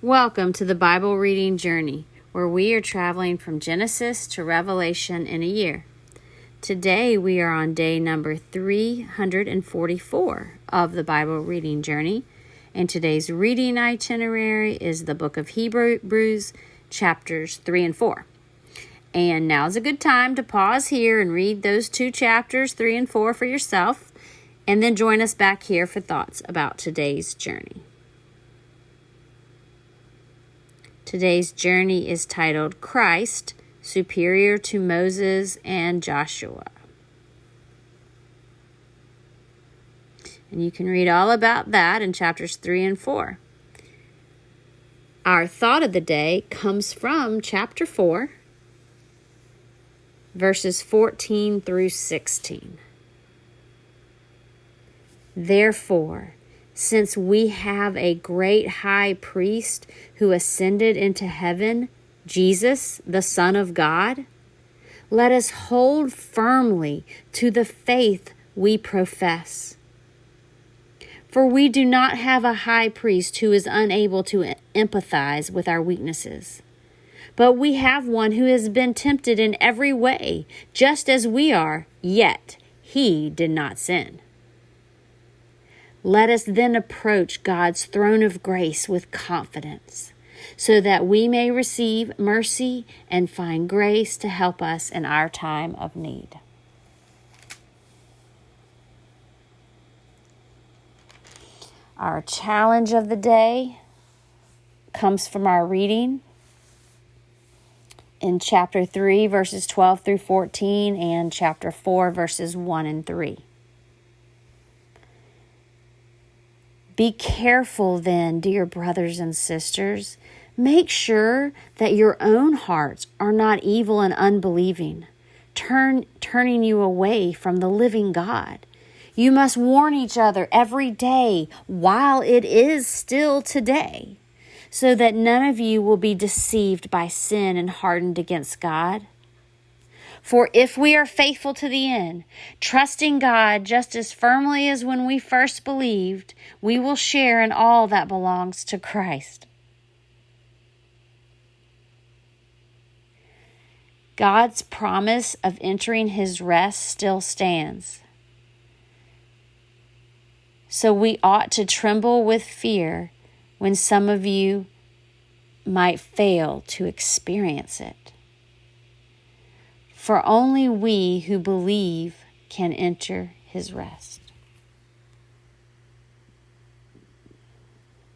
Welcome to the Bible Reading Journey, where we are traveling from Genesis to Revelation in a year. Today we are on day number 344 of the Bible Reading Journey, and today's reading itinerary is the book of Hebrews, chapters 3 and 4. And now's a good time to pause here and read those two chapters, 3 and 4, for yourself, and then join us back here for thoughts about today's journey. Today's journey is titled Christ, Superior to Moses and Joshua. And you can read all about that in chapters 3 and 4. Our thought of the day comes from chapter 4, verses 14 through 16. Therefore, since we have a great high priest who ascended into heaven, Jesus, the Son of God, let us hold firmly to the faith we profess. For we do not have a high priest who is unable to empathize with our weaknesses, but we have one who has been tempted in every way, just as we are, yet he did not sin. Let us then approach God's throne of grace with confidence, so that we may receive mercy and find grace to help us in our time of need. Our challenge of the day comes from our reading in chapter 3, verses 12 through 14, and chapter 4, verses 1 and 3. Be careful then, dear brothers and sisters. Make sure that your own hearts are not evil and unbelieving, turning you away from the living God. You must warn each other every day while it is still today, so that none of you will be deceived by sin and hardened against God. For if we are faithful to the end, trusting God just as firmly as when we first believed, we will share in all that belongs to Christ. God's promise of entering his rest still stands. So we ought to tremble with fear when some of you might fail to experience it. For only we who believe can enter his rest.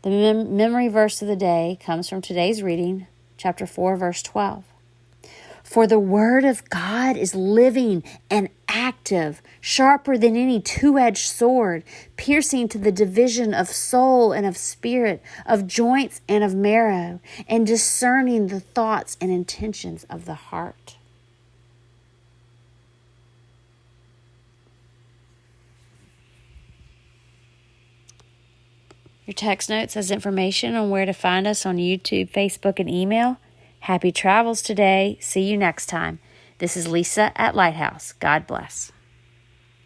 The memory verse of the day comes from today's reading, chapter 4, verse 12. For the word of God is living and active, sharper than any two-edged sword, piercing to the division of soul and of spirit, of joints and of marrow, and discerning the thoughts and intentions of the heart. Your text notes has information on where to find us on YouTube, Facebook, and email. Happy travels today. See you next time. This is Lisa at Lighthouse. God bless.